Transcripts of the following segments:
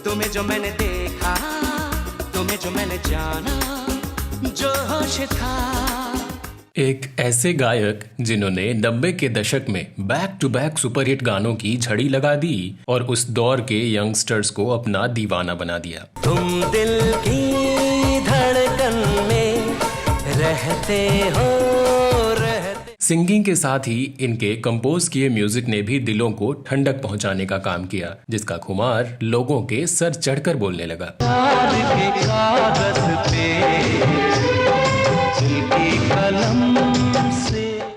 तुम्हें जो मैंने देखा, तुम्हें जो मैंने जाना, जो होश था। एक ऐसे गायक जिन्होंने 90 के दशक में बैक टू बैक सुपरहिट गानों की झड़ी लगा दी और उस दौर के यंगस्टर्स को अपना दीवाना बना दिया। तुम दिल की धड़कन में रहते हो। सिंगिंग के साथ ही इनके कंपोज किए म्यूजिक ने भी दिलों को ठंडक पहुंचाने का काम किया, जिसका खुमार लोगों के सर चढ़कर बोलने लगा।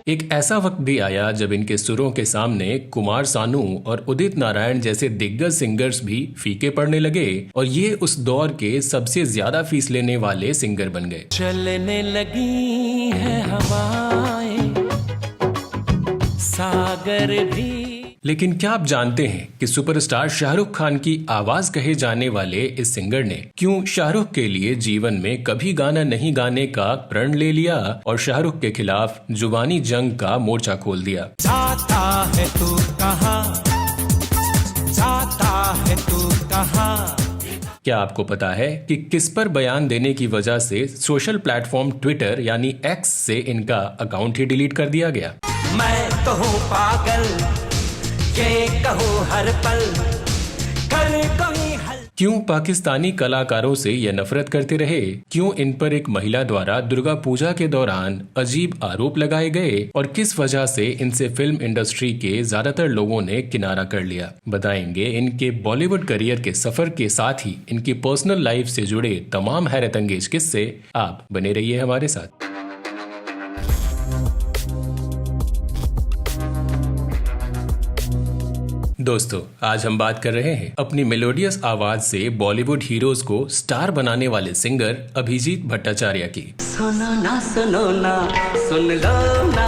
एक ऐसा वक्त भी आया जब इनके सुरों के सामने कुमार सानू और उदित नारायण जैसे दिग्गज सिंगर्स भी फीके पड़ने लगे और ये उस दौर के सबसे ज्यादा फीस लेने वाले सिंगर बन गए। चलने लगी है हवाएं, सागर भी। लेकिन क्या आप जानते हैं कि सुपरस्टार शाहरुख खान की आवाज कहे जाने वाले इस सिंगर ने क्यों शाहरुख के लिए जीवन में कभी गाना नहीं गाने का प्रण ले लिया और शाहरुख के खिलाफ जुबानी जंग का मोर्चा खोल दिया। जाता है तू कहाँ, जाता है तू कहाँ। क्या आपको पता है कि किस पर बयान देने की वजह से सोशल प्लेटफॉर्म ट्विटर यानी एक्स से इनका अकाउंट ही डिलीट कर दिया गया? मैं तो हूँ पागल, ये कहूँ हर पल, कर कोई हल। क्यों पाकिस्तानी कलाकारों से ये नफरत करते रहे? क्यों इन पर एक महिला द्वारा दुर्गा पूजा के दौरान अजीब आरोप लगाए गए और किस वजह से इनसे फिल्म इंडस्ट्री के ज्यादातर लोगों ने किनारा कर लिया? बताएंगे इनके बॉलीवुड करियर के सफर के साथ ही इनकी पर्सनल लाइफ से जुड़े तमाम हैरत अंगेज किस्से। आप बने रहिए हमारे साथ। दोस्तों, आज हम बात कर रहे हैं अपनी मेलोडियस आवाज से बॉलीवुड हीरोज को स्टार बनाने वाले सिंगर अभिजीत भट्टाचार्य की। सुनो ना सुनो ना, सुन लो ना,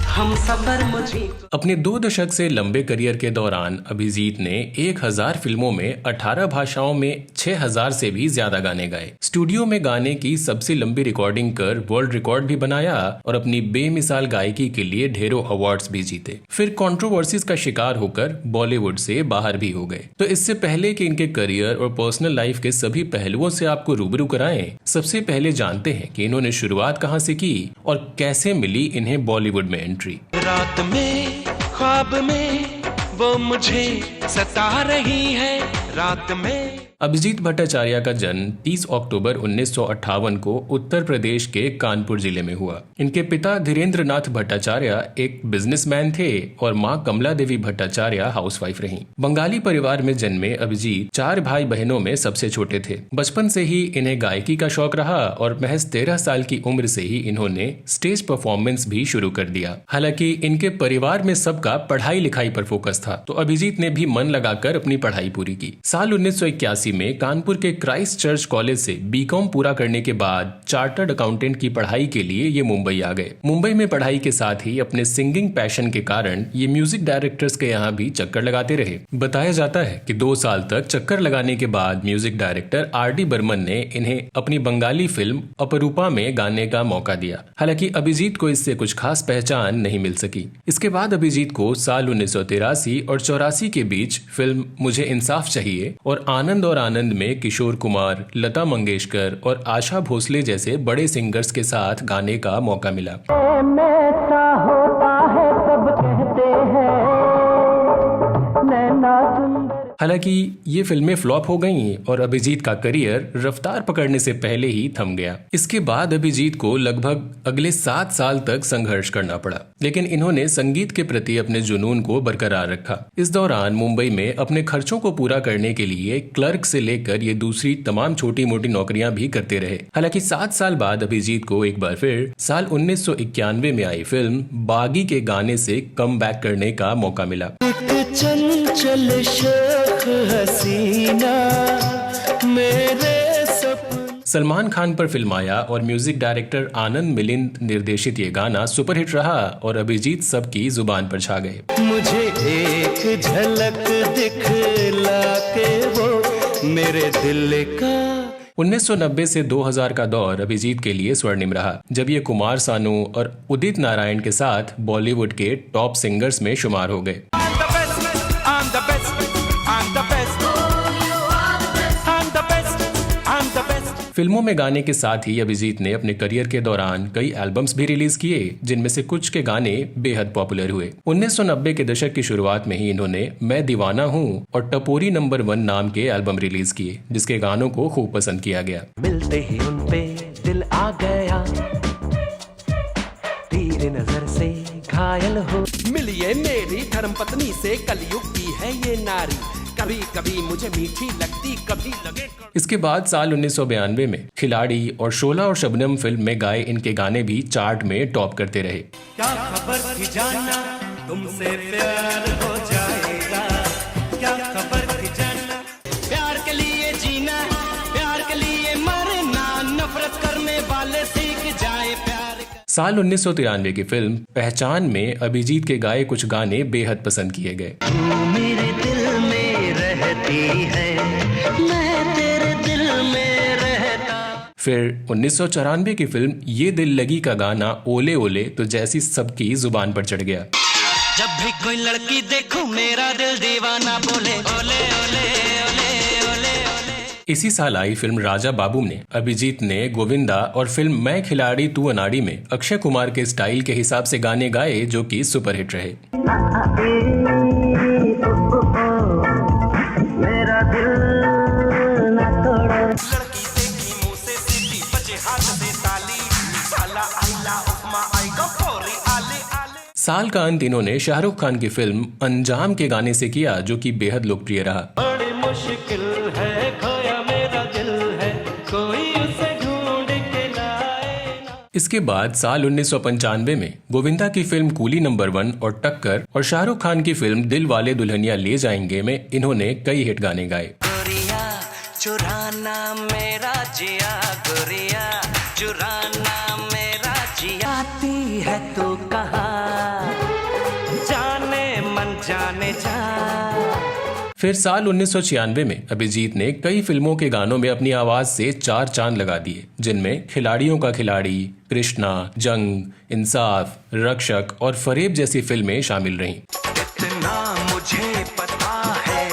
हम सफर मुझे। अपने 2 दशक से लंबे करियर के दौरान अभिजीत ने 1000 फिल्मों में 18 भाषाओं में 6000 से भी ज्यादा गाने गाए। स्टूडियो में गाने की सबसे लंबी रिकॉर्डिंग कर वर्ल्ड रिकॉर्ड भी बनाया और अपनी बेमिसाल गायकी के लिए ढेरों अवार्ड्स भी जीते। फिर कंट्रोवर्सीज का शिकार होकर बॉलीवुड से बाहर भी हो गए। तो इससे पहले कि इनके करियर और पर्सनल लाइफ के सभी पहलुओं से आपको रूबरू कराएं, सबसे पहले जानते हैं कि इन्होंने शुरुआत कहां से की और कैसे मिली इन्हें बॉलीवुड में एंट्री। रात में ख्वाब में वो मुझे सता रही है, रात में। अभिजीत भट्टाचार्य का जन्म 30 अक्टूबर 1958 को उत्तर प्रदेश के कानपुर जिले में हुआ। इनके पिता धीरेन्द्र नाथ भट्टाचार्य एक बिजनेसमैन थे और मां कमला देवी भट्टाचार्य हाउसवाइफ रहीं। बंगाली परिवार में जन्मे अभिजीत 4 भाई बहनों में सबसे छोटे थे। बचपन से ही इन्हें गायकी का शौक रहा और महज 13 साल की उम्र से ही इन्होंने स्टेज परफॉर्मेंस भी शुरू कर दिया। हालांकि इनके परिवार में सबका पढ़ाई लिखाई पर फोकस था, तो अभिजीत ने भी मन लगाकर अपनी पढ़ाई पूरी की। साल 1981 में कानपुर के क्राइस्ट चर्च कॉलेज से बीकॉम पूरा करने के बाद चार्टर्ड अकाउंटेंट की पढ़ाई के लिए ये मुंबई आ गए। मुंबई में पढ़ाई के साथ ही अपने सिंगिंग पैशन के कारण ये म्यूजिक डायरेक्टर्स के यहाँ भी चक्कर लगाते रहे। बताया जाता है कि 2 साल तक चक्कर लगाने के बाद म्यूजिक डायरेक्टर आर.डी. बर्मन ने इन्हें अपनी बंगाली फिल्म अपरूपा में गाने का मौका दिया। हालांकि अभिजीत को इससे कुछ खास पहचान नहीं मिल सकी। इसके बाद अभिजीत को साल 1983 और 84 के बीच फिल्म मुझे इंसाफ चाहिए और आनंद और आनंद में किशोर कुमार, लता मंगेशकर और आशा भोसले जैसे बड़े सिंगर्स के साथ गाने का मौका मिला। हालांकि ये फिल्में फ्लॉप हो गईं और अभिजीत का करियर रफ्तार पकड़ने से पहले ही थम गया। इसके बाद अभिजीत को लगभग अगले 7 साल तक संघर्ष करना पड़ा, लेकिन इन्होंने संगीत के प्रति अपने जुनून को बरकरार रखा। इस दौरान मुंबई में अपने खर्चों को पूरा करने के लिए क्लर्क से लेकर ये दूसरी तमाम छोटी मोटी नौकरियां भी करते रहे। हालांकि 7 साल बाद अभिजीत को एक बार फिर साल 1991 में आई फिल्म बागी के गाने से कम बैक करने का मौका मिला। चंचल शेख हसीना मेरे सलमान खान पर फिल्म आया और म्यूजिक डायरेक्टर आनंद मिलिंद निर्देशित ये गाना सुपरहिट रहा और अभिजीत सबकी जुबान पर छा गए। मुझे एक झलक दिखला के वो मेरे दिल का। 1990 से 2000 का दौर अभिजीत के लिए स्वर्णिम रहा, जब ये कुमार सानू और उदित नारायण के साथ बॉलीवुड के टॉप सिंगर्स में शुमार हो गए। फिल्मों में गाने के साथ ही अभिजीत ने अपने करियर के दौरान कई एल्बम्स भी रिलीज किए, जिनमें से कुछ के गाने बेहद पॉपुलर हुए। 1990 के दशक की शुरुआत में ही इन्होंने मैं दीवाना हूँ और टपोरी नंबर 1 नाम के एल्बम रिलीज किए, जिसके गानों को खूब पसंद किया गया। मिलते ही उन पे दिल आ गया, तेरे नजर से घायल हो, मिलिए मेरी धर्मपत्नी से, कलयुग की है ये नारी, कभी कभी मुझे मीठी लगती, कभी लगे। इसके बाद साल 1992 में खिलाड़ी और शोला और शबनम फिल्म में गाए इनके गाने भी चार्ट में टॉप करते रहे। क्या खबर थी जाना तुमसे प्यार हो जाएगा, क्या खबर थी जाना, प्यार के लिए जीना, प्यार के लिए मरना, नफरत करने वाले सीख जाए प्यार। साल 1993 की फिल्म पहचान में अभिजीत के गाए कुछ गाने बेहद पसंद किए गए। मेरे दिल में रहती है, मैं तेरे दिल में रहता। फिर 1994 की फिल्म ये दिल लगी का गाना ओले ओले तो जैसी सबकी जुबान पर चढ़ गया। जब भी कोई लड़की देखूं मेरा दिल दीवाना बोले ओले ओले ओले ओले ओले। इसी साल आई फिल्म राजा बाबू में अभिजीत ने गोविंदा और फिल्म मैं खिलाड़ी तू अनाड़ी में अक्षय कुमार के स्टाइल के हिसाब से गाने गाए, जो कि सुपरहिट रहे। मेरा दिल ना तोड़ो, लड़की देखी मुंह से सीटी, बजे हाथ से ताली, साला आइला उपमा आएगा फौरी आले आले। साल का अंत इन्होंने शाहरुख खान की फिल्म अंजाम के गाने से किया, जो कि बेहद लोकप्रिय रहा। बड़ी मुश्किल है खोया मेरा दिल है, कोई उसे ढूंढ के लाए ना। इसके बाद साल 1995 में गोविंदा की फिल्म कूली नंबर 1 और टक्कर और शाहरुख खान की फिल्म दिल वाले दुल्हनिया ले जाएंगे में इन्होंने कई हिट गाने गाए। गोरिया चुराना मेरा जिया, गोरिया चुराना मेरा जिया, आती है तू कहाँ, जाने मन जाने जा। फिर साल 1996 में अभिजीत ने कई फिल्मों के गानों में अपनी आवाज से 4 चांद लगा दिए, जिनमें खिलाड़ियों का खिलाड़ी, कृष्णा, जंग, इंसाफ, रक्षक और फरेब जैसी फिल्में शामिल रहीं। कितना मुझे पता है,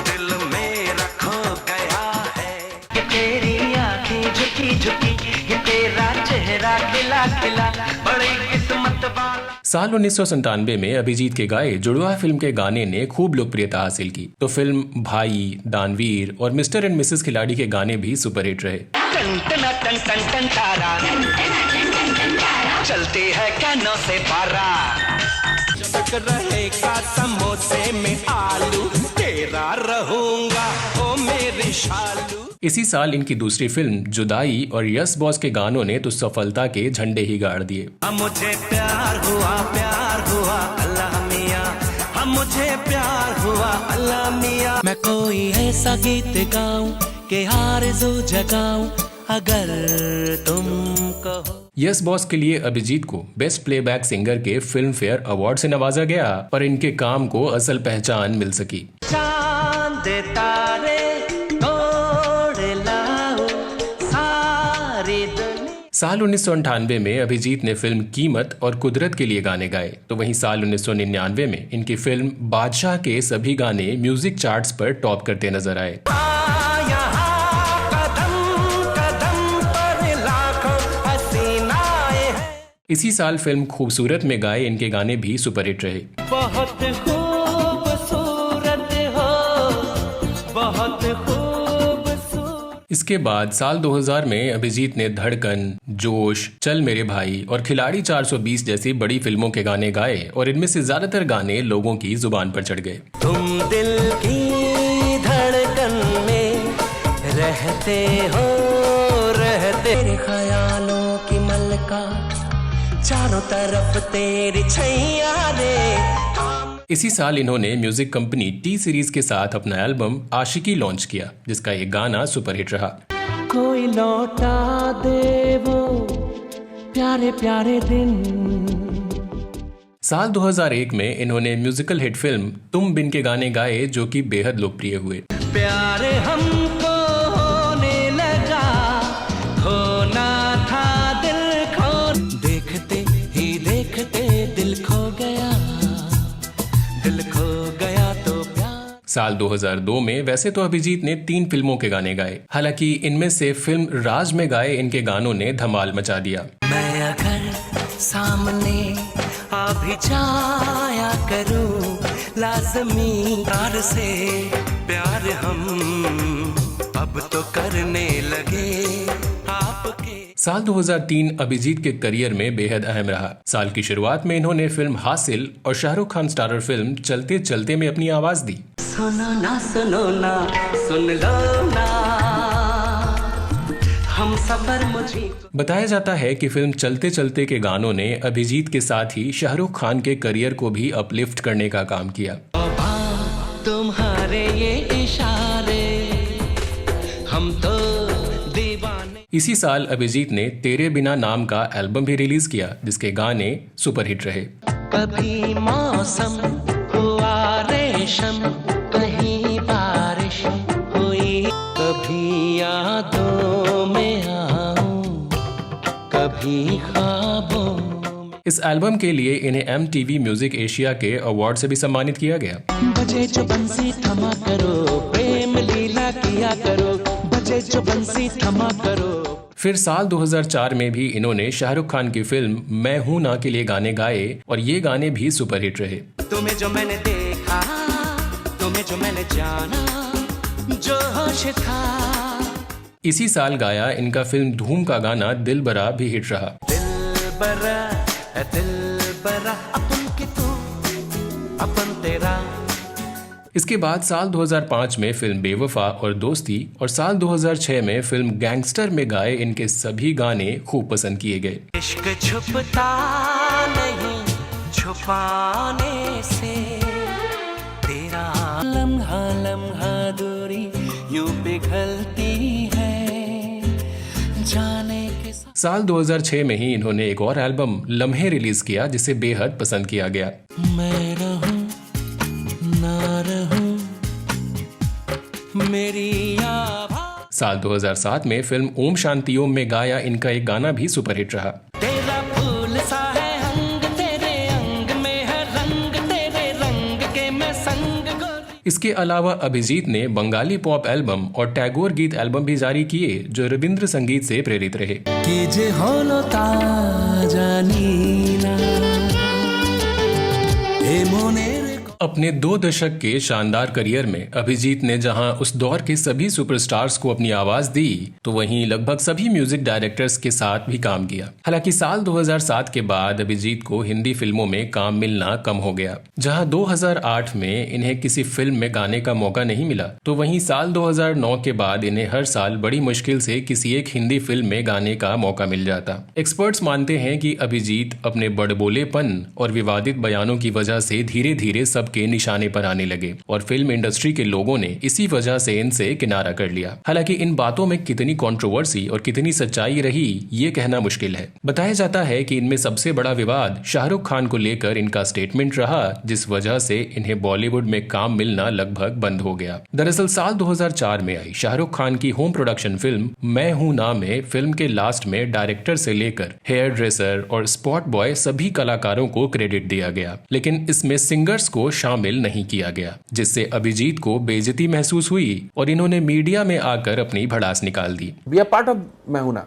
दिल में रखो गया है, ये तेरी आंखें झुकी झुकी, ये तेरा चेहरा खिला खिला, बड़ी किस्मत वाला। साल 1997 में अभिजीत के गाए जुड़वा फिल्म के गाने ने खूब लोकप्रियता हासिल की, तो फिल्म भाई, दानवीर और मिस्टर एंड मिसेस खिलाड़ी के गाने भी सुपरहिट रहे। टन टन टन टन टन तारा, चलती है कैनों से पारा, चमक रहेगा समोसे में आलू, तेरा रहूंगा ओ मेरे शालू। इसी साल इनकी दूसरी फिल्म जुदाई और यस बॉस के गानों ने तो सफलता के झंडे ही गाड़ दिए। हम मुझे प्यार हुआ अल्लाह मियां, हम मुझे प्यार हुआ अल्लाह मियां, मैं कोई ऐसा गीत गाऊं कि आरज़ू जगाऊं अगर तुम कहो। यस बॉस के लिए अभिजीत को बेस्ट प्लेबैक सिंगर के फिल्म फेयर अवार्ड से नवाजा गया, पर इनके काम को असल पहचान मिल सकी। चांद तारे साल 1998 में अभिजीत ने फिल्म कीमत और कुदरत के लिए गाने गाए, तो वहीं साल 1999 में इनकी फिल्म बादशाह के सभी गाने म्यूजिक चार्ट्स पर टॉप करते नजर आए। इसी साल फिल्म खूबसूरत में गाए इनके गाने भी सुपरहिट रहे। बहुत खूबसूरत हो, बहुत खूबसूरत। इसके बाद साल 2000 में अभिजीत ने धड़कन, जोश, चल मेरे भाई और खिलाड़ी 420 जैसी बड़ी फिल्मों के गाने गाए, और इनमें से ज्यादातर गाने लोगों की जुबान पर चढ़ गए। तुम दिल की धड़कन में रहते हो, रहते तेरे ख्यालों की मलका, चारों तरफ तेरी छैया रे। इसी साल इन्होंने म्यूजिक कंपनी टी सीरीज के साथ अपना एल्बम आशिकी लॉन्च किया, जिसका एक गाना सुपरहिट रहा। कोई लौटा दे वो प्यारे प्यारे दिन। साल 2001 में इन्होंने म्यूजिकल हिट फिल्म तुम बिन के गाने गाए, जो कि बेहद लोकप्रिय हुए। प्यारे हमको होने लगा, खोना था दिल खो, देखते ही देखते दिल खो गया, दिल खो गया तो प्यार। साल 2002 में वैसे तो अभिजीत ने 3 फिल्मों के गाने गाए, हालांकि इनमें से फिल्म राज में गाए इनके गानों ने धमाल मचा दिया। मैं अगर सामने आ भी जाया करूं, लाज़मी प्यार से प्यार हम अब तो करने लगे आपके। साल 2003 अभिजीत के करियर में बेहद अहम रहा। साल की शुरुआत में इन्होंने फिल्म हासिल और शाहरुख खान स्टारर फिल्म चलते चलते में अपनी आवाज दी। सुनो ना सुन लो ना, हम सफर मुझे। बताया जाता है कि फिल्म चलते चलते के गानों ने अभिजीत के साथ ही शाहरुख खान के करियर को भी अपलिफ्ट करने का काम किया। तुम्हारे ये इशारे हम तो दीवाने। इसी साल अभिजीत ने तेरे बिना नाम का एल्बम भी रिलीज किया, जिसके गाने सुपरहिट रहे। कभी मौसम हुआ रेशम, कहीं बारिश हुई, कभी यादों में आऊं, कभी ख्वाबों। इस एल्बम के लिए इन्हें MTV म्यूजिक एशिया के अवार्ड से भी सम्मानित किया गया। बजे जो बंसी थमा करो, प्रेम लीला किया करो, बजे जो बंसी थमा करो। फिर साल 2004 में भी इन्होंने शाहरुख खान की फिल्म मैं हूं ना के लिए गाने गाए और ये गाने भी सुपरहिट रहे। तुम्हें जो मैंने देखा, तुम्हें जो मैंने जाना, जो होश था। इसी साल गाया इनका फिल्म धूम का गाना दिल बरा भी हिट रहा। दिल बरा अपन की तू, अपन तेरा। इसके बाद साल 2005 में फिल्म बेवफा और दोस्ती और साल 2006 में फिल्म गैंगस्टर में गाए इनके सभी गाने खूब पसंद किए गए। इश्क छुपता नहीं, छुपाने से तेरा लम्हा लम्हा दूरी यूं पिघलती है, जाने के साथ। साल 2006 में ही इन्होंने एक और एल्बम लम्हे रिलीज किया, जिसे बेहद पसंद किया गया। मैं रहूं ना रहूं मेरी आभा। साल 2007 में फिल्म ओम शांति ओम में गाया इनका एक गाना भी सुपरहिट रहा। तेरा फूल सा है अंग, तेरे अंग में है रंग, तेरे रंग के मैं संग गोरी। इसके अलावा अभिजीत ने बंगाली पॉप एल्बम और टैगोर गीत एल्बम भी जारी किए, जो रविंद्र संगीत से प्रेरित रहे। कीजे होलो ताजानीना ए मोनेर। अपने 2 दशक के शानदार करियर में अभिजीत ने जहां उस दौर के सभी सुपरस्टार्स को अपनी आवाज दी, तो वहीं लगभग सभी म्यूजिक डायरेक्टर्स के साथ भी काम किया। हालांकि साल 2007 के बाद अभिजीत को हिंदी फिल्मों में काम मिलना कम हो गया। जहां 2008 में इन्हें किसी फिल्म में गाने का मौका नहीं मिला, तो वहीं साल 2009 के बाद इन्हें हर साल बड़ी मुश्किल से किसी एक हिंदी फिल्म में गाने का मौका मिल जाता। एक्सपर्ट्स मानते हैं कि अभिजीत अपने बड़बोलेपन और विवादित बयानों की वजह से धीरे धीरे सब के निशाने पर आने लगे और फिल्म इंडस्ट्री के लोगों ने इसी वजह से इनसे किनारा कर लिया। हालांकि इन बातों में कितनी कंट्रोवर्सी और कितनी सच्चाई रही, ये कहना मुश्किल है। बताया जाता है कि इनमें सबसे बड़ा विवाद शाहरुख खान को लेकर इनका स्टेटमेंट रहा, जिस वजह से इन्हें बॉलीवुड में काम मिलना लगभग बंद हो गया। दरअसल साल 2004 में आई शाहरुख खान की होम प्रोडक्शन फिल्म मैं हूं ना में फिल्म के लास्ट में डायरेक्टर से लेकर हेयर ड्रेसर और स्पॉट बॉय सभी कलाकारों को क्रेडिट दिया गया, लेकिन इसमें सिंगर्स को शामिल नहीं किया गया, जिससे अभिजीत को बेइज्जती महसूस हुई और इन्होंने मीडिया में आकर अपनी भड़ास निकाल दी। वी आर पार्ट ऑफ मैं हूं ना,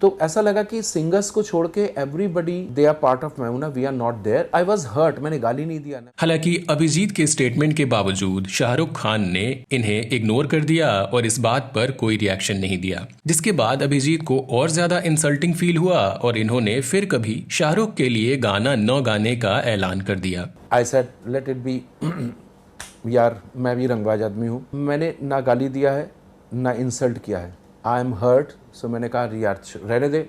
तो ऐसा लगा कि सिंगर्स को छोड़ के everybody they are part of मैं हूं ना, we are not there. I was hurt, मैंने गाली नहीं दिया ना। हालांकि अभिजीत के स्टेटमेंट के बावजूद शाहरुख खान ने इन्हें इग्नोर कर दिया और इस बात पर कोई रिएक्शन नहीं दिया, जिसके बाद अभिजीत को और ज्यादा इंसल्टिंग फील हुआ और इन्होंने फिर कभी शाहरुख के लिए गाना न गाने का ऐलान कर दिया। I said let it be यार, मैं भी रंगबाज आदमी हूँ, मैंने ना गाली दिया है ना इंसल्ट किया है, आई एम हर्ट। सो मैंने कहा यार रहने दे,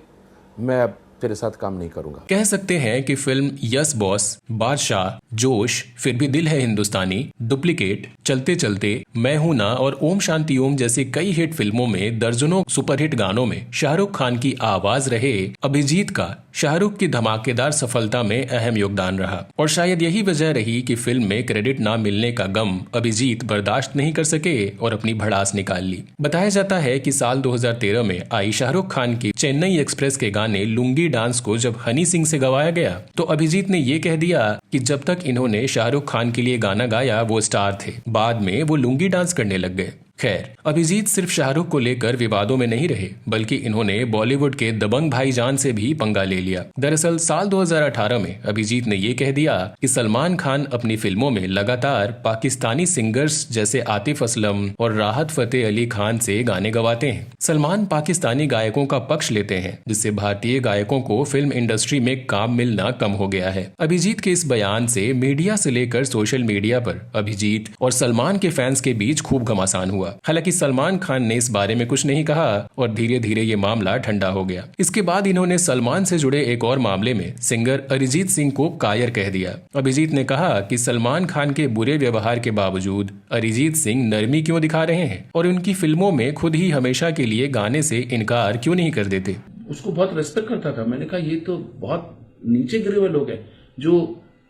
मैं अब तेरे साथ काम नहीं करूंगा। कह सकते हैं कि फिल्म यस बॉस, बादशाह, जोश, फिर भी दिल है हिंदुस्तानी, डुप्लीकेट, चलते चलते, मैं हूं ना और ओम शांति ओम जैसी कई हिट फिल्मों में दर्जनों सुपरहिट गानों में शाहरुख खान की आवाज रहे। अभिजीत का शाहरुख की धमाकेदार सफलता में अहम योगदान रहा और शायद यही वजह रही कि फिल्म में क्रेडिट ना मिलने का गम अभिजीत बर्दाश्त नहीं कर सके और अपनी भड़ास निकाल ली। बताया जाता है कि साल 2013 में आई शाहरुख खान की चेन्नई एक्सप्रेस के गाने लुंगी डांस को जब हनी सिंह से गवाया गया तो अभिजीत ने ये कह दिया कि जब तक इन्होंने शाहरुख खान के लिए गाना गाया वो स्टार थे, बाद में वो लुंगी डांस करने लग गए। खैर, अभिजीत सिर्फ शाहरुख को लेकर विवादों में नहीं रहे, बल्कि इन्होंने बॉलीवुड के दबंग भाईजान से भी पंगा ले लिया। दरअसल साल 2018 में अभिजीत ने ये कह दिया कि सलमान खान अपनी फिल्मों में लगातार पाकिस्तानी सिंगर्स जैसे आतिफ असलम और राहत फतेह अली खान से गाने गवाते हैं। सलमान पाकिस्तानी गायकों का पक्ष लेते हैं, जिससे भारतीय गायकों को फिल्म इंडस्ट्री में काम मिलना कम हो गया है। अभिजीत के इस बयान से मीडिया से लेकर सोशल मीडिया पर अभिजीत और सलमान के फैंस के बीच खूब घमासान हुआ। हालांकि सलमान खान ने इस बारे में कुछ नहीं कहा और धीरे धीरे ये मामला ठंडा हो गया। इसके बाद इन्होंने सलमान से जुड़े एक और मामले में सिंगर अरिजीत सिंह को कायर कह दिया। अभिजीत ने कहा कि सलमान खान के बुरे व्यवहार के बावजूद अरिजीत सिंह नरमी क्यों दिखा रहे हैं और उनकी फिल्मों में खुद ही हमेशा के लिए गाने से इनकार क्यों नहीं कर देते। उसको बहुत रेस्पेक्ट करता था। मैंने कहा ये तो बहुत नीचे गिरे हुए लोग हैं जो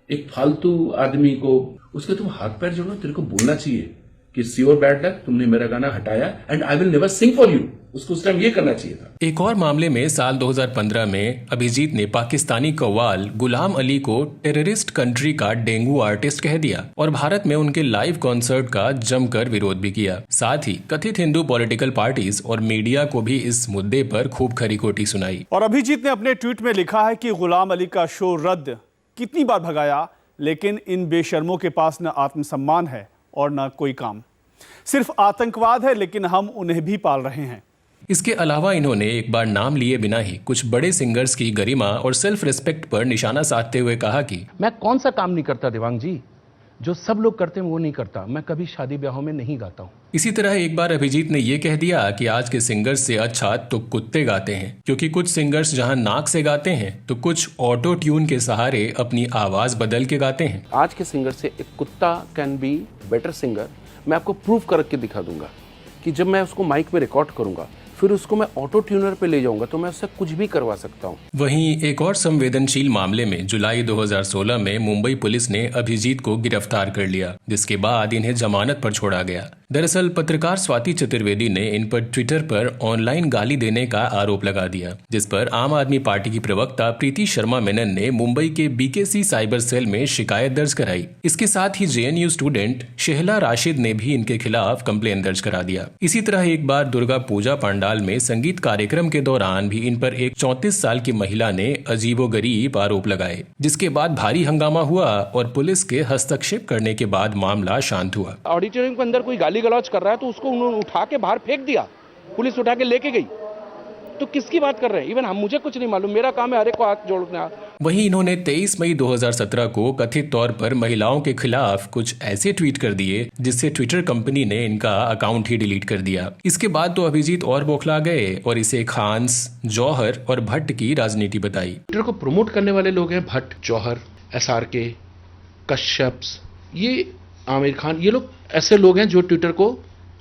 एक फालतू आदमी को उसके तुम हाथ पैर जोड़ो, तेरे को बोलना चाहिए कि योर बैड लक, तुमने मेरा गाना हटाया and I will never sing for you. उसको उस टाइम ये करना चाहिए था। एक और मामले में साल 2015 में अभिजीत ने पाकिस्तानी कव्वाल गुलाम अली को टेररिस्ट कंट्री का डेंगू आर्टिस्ट कह दिया और भारत में उनके लाइव कॉन्सर्ट का जमकर विरोध भी किया। साथ ही कथित हिंदू पॉलिटिकल पार्टीज और मीडिया को भी इस मुद्दे पर खूब खरी-खोटी सुनाई। और अभिजीत ने अपने ट्वीट में लिखा है कि गुलाम अली का शो रद्द कितनी बार भगाया, लेकिन इन बेशर्मों के पास न आत्मसम्मान है और न कोई काम, सिर्फ आतंकवाद है, लेकिन हम उन्हें भी पाल रहे हैं। इसके अलावा इन्होंने एक बार नाम लिए बिना ही कुछ बड़े सिंगर्स की गरिमा और सेल्फ रिस्पेक्ट पर निशाना साधते हुए कहा कि मैं कौन सा काम नहीं करता देवांग जी, जो सब लोग करते हैं वो नहीं करता। मैं कभी शादी ब्याहों में नहीं गाता हूँ। इसी तरह एक बार अभिजीत ने यह कह दिया कि आज के सिंगर्स से अच्छा तो कुत्ते गाते हैं, क्योंकि कुछ सिंगर्स जहां नाक से गाते हैं तो कुछ ऑटो ट्यून के सहारे अपनी आवाज बदल के गाते हैं। आज के सिंगर से एक कुत्ता कैन बी बेटर सिंगर। मैं आपको प्रूव करके दिखा दूंगा कि जब मैं उसको माइक पे रिकॉर्ड करूंगा, फिर उसको मैं ऑटो ट्यूनर पे ले जाऊंगा तो मैं उससे कुछ भी करवा सकता हूं। वहीं एक और संवेदनशील मामले में जुलाई 2016 में मुंबई पुलिस ने अभिजीत को गिरफ्तार कर लिया, जिसके बाद इन्हें जमानत पर छोड़ा गया। दरअसल पत्रकार स्वाति चतुर्वेदी ने इन पर ट्विटर पर ऑनलाइन गाली देने का आरोप लगा दिया, जिस पर आम आदमी पार्टी की प्रवक्ता प्रीति शर्मा मेनन ने मुंबई के बीकेसी साइबर सेल में शिकायत दर्ज कराई। इसके साथ ही जेएनयू स्टूडेंट शेहला राशिद ने भी इनके खिलाफ कंप्लेन दर्ज करा दिया। इसी तरह एक बार दुर्गा पूजा पंडाल में संगीत कार्यक्रम के दौरान भी इन पर एक 34 साल की महिला ने अजीबोगरीब आरोप लगाए, जिसके बाद भारी हंगामा हुआ और पुलिस के हस्तक्षेप करने के बाद मामला शांत हुआ। ऑडिटोरियम के अंदर कोई गाली गलौज कर रहा है तो उसको उन्होंने उठा के बाहर फेंक दिया, पुलिस उठा के लेके गई। तो किसकी बात कर रहे हैं? इवन मुझे कुछ नहीं मालूम, मेरा काम है हर एक को हाथ जोड़ना। वहीं इन्होंने 23 मई 2017 को कथित तौर पर महिलाओं के खिलाफ कुछ ऐसे ट्वीट कर दिए जिससे ट्विटर कंपनी ने इनका अकाउंट ही डिलीट कर दिया। इसके बाद तो अभिजीत और बौखला गए और इसे खान्स, जौहर और भट्ट की राजनीति बताई। ट्विटर को प्रमोट करने वाले लोग हैं भट्ट, जौहर, SRK, कश्यप, ये आमिर खान, ये लोग ऐसे लोग हैं जो ट्विटर को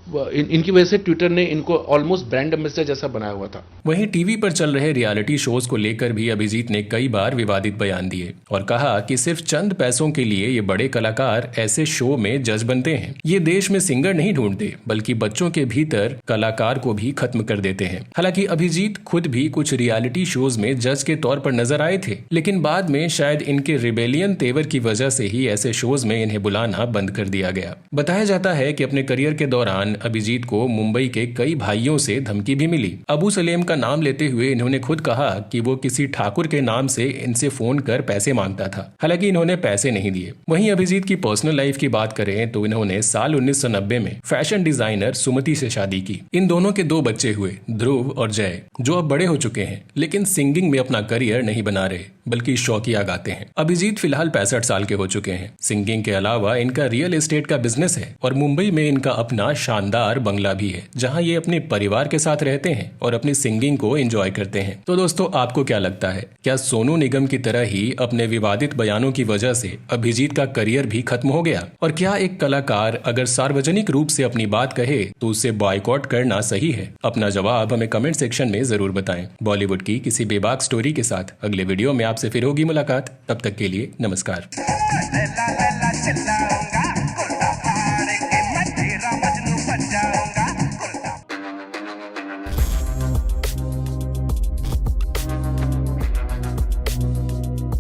इनकी वजह से ट्विटर ने इनको ऑलमोस्ट ब्रांड एम्बेसडर जैसा बनाया हुआ था। वहीं टीवी पर चल रहे रियलिटी शोज को लेकर भी अभिजीत ने कई बार विवादित बयान दिए और कहा कि सिर्फ चंद पैसों के लिए ये बड़े कलाकार ऐसे शो में जज बनते हैं। ये देश में सिंगर नहीं ढूंढते, बल्कि बच्चों के भीतर कलाकार को भी खत्म कर देते हैं। हालांकि अभिजीत खुद भी कुछ रियलिटी शोज में जज के तौर पर नजर आए थे, लेकिन बाद में शायद इनके रिबेलियन तेवर की वजह से ही ऐसे शोज में इन्हें बुलाना बंद कर दिया गया। बताया जाता है कि अपने करियर के दौरान अभिजीत को मुंबई के कई भाइयों से धमकी भी मिली। अबू सलेम का नाम लेते हुए इन्होंने खुद कहा कि वो किसी ठाकुर के नाम से इनसे फोन कर पैसे मांगता था। हालांकि इन्होंने पैसे नहीं दिए। वहीं अभिजीत की पर्सनल लाइफ की बात करें तो इन्होंने साल 1990 में फैशन डिजाइनर सुमति से शादी की। इन दोनों के 2 बच्चे हुए, ध्रुव और जय, जो अब बड़े हो चुके हैं, लेकिन सिंगिंग में अपना करियर नहीं बना रहे, बल्कि शौकिया गाते हैं। अभिजीत फिलहाल 65 साल के हो चुके हैं। सिंगिंग के अलावा इनका रियल एस्टेट का बिजनेस है और मुंबई में इनका अपना शानदार बंगला भी है, जहां ये अपने परिवार के साथ रहते हैं और अपनी सिंगिंग को एंजॉय करते हैं। तो दोस्तों, आपको क्या लगता है, क्या सोनू निगम की तरह ही अपने विवादित बयानों की वजह से अभिजीत का करियर भी खत्म हो गया? और क्या एक कलाकार अगर सार्वजनिक रूप से अपनी बात कहे तो उसे बॉयकॉट करना सही है? अपना जवाब हमें कमेंट सेक्शन में जरूर बताएं। बॉलीवुड की किसी बेबाक स्टोरी के साथ अगले वीडियो में आपसे फिर होगी मुलाकात। तब तक के लिए नमस्कार।